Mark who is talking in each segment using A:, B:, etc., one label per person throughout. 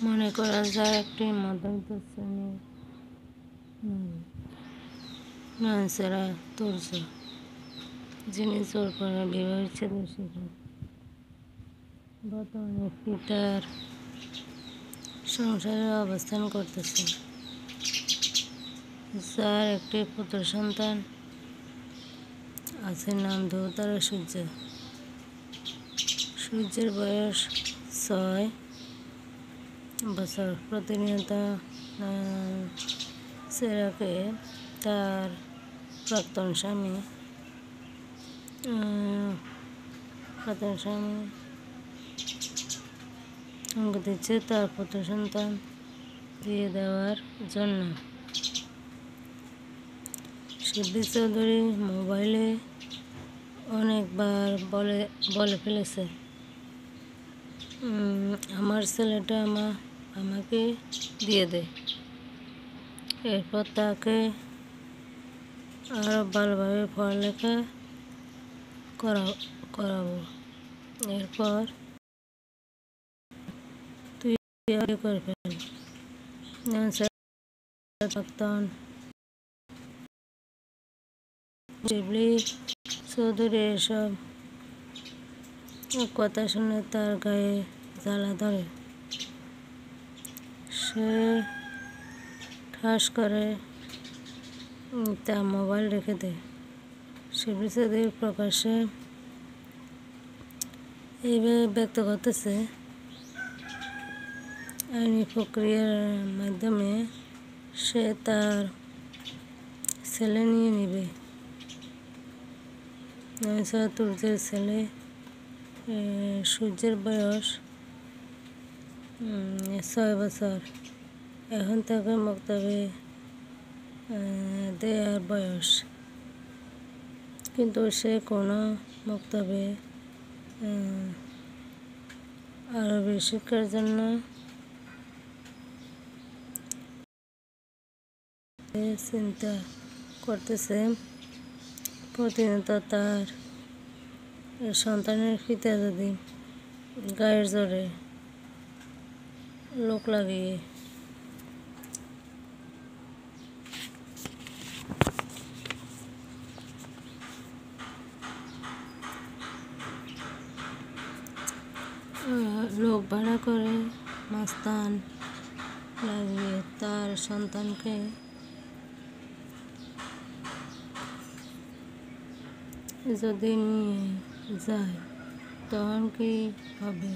A: মনে করা যায় একটি মধ্যবিত্ত শ্রেণীর মানুষেরা তুর্য, যিনি জোর করে বিবাহ বিচ্ছেদের শিকার। বর্তমানে পিতার সংসারে অবস্থান করতেছে, যার একটি পুত্র সন্তান আছে, নাম দেবতারা সূর্য। সূর্যের বয়স 6 বছর। প্রতিনিয়ত সেরাকে তার প্রাক্তন স্বামী অঙ্গ দিচ্ছে তার পুত্র সন্তান দিয়ে দেওয়ার জন্য। শিবলি চৌধুরী মোবাইলে অনেকবার বলে ফেলেছে, আমার ছেলেটা আমাকে দিয়ে দে, এরপর তাকে আরও ভালোভাবে পড়ালেখা করাবো, এরপর তুই করে ফেল। প্রাক্তন শিবলি চৌধুরী এসব কথা শুনে তার গায়ে জ্বালা ধরে। সে ঠাস করে তার মোবাইল রেখে দেয়। শিবলি চৌধুরী প্রকাশ্যে এইভাবে ব্যক্ত করতেছে, আইনি প্রক্রিয়ার মাধ্যমে সে তার ছেলে নিয়ে নেবে। তুর্যের ছেলে সূর্যের বয়স 6 বছর। এখন তাকে মক্তবে দেওয়ার বয়স, কিন্তু সে কোনো মক্তবে আরবি শিক্ষার জন্য চিন্তা করতেছে। প্রতিনিয়ত তার সন্তানের পিতা যদি গায়ের জোরে লোক লাগিয়ে লোক ভাড়া করে মাস্তান লাগিয়ে তার সন্তানকে যদি নিয়ে যায়, তখন কি হবে?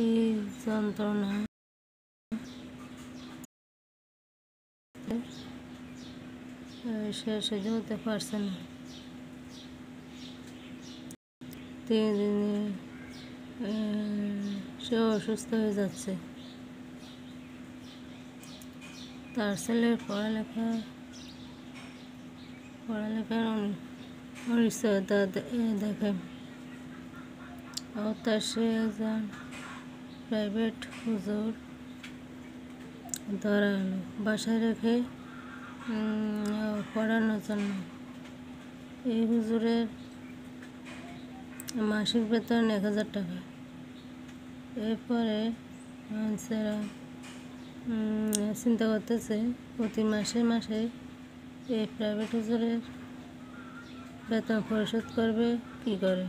A: এই যন্ত্রণা সে সহ্য করতে পারছে না। দিনে দিনে সে অসুস্থ হয়ে যাচ্ছে। তার ছেলের পড়ালেখার অনিশ্চয়তা দেখে তার সে একজন প্রাইভেট হুজুর ধরা হলো বাসায় রেখে পড়ানোর জন্য। এই হুজুরের মাসিক বেতন 1000 টাকা। এরপরে মানুষেরা চিন্তা করতেছে প্রতি মাসে এই প্রাইভেট হুজুরের বেতন পরিশোধ করবে কী করে।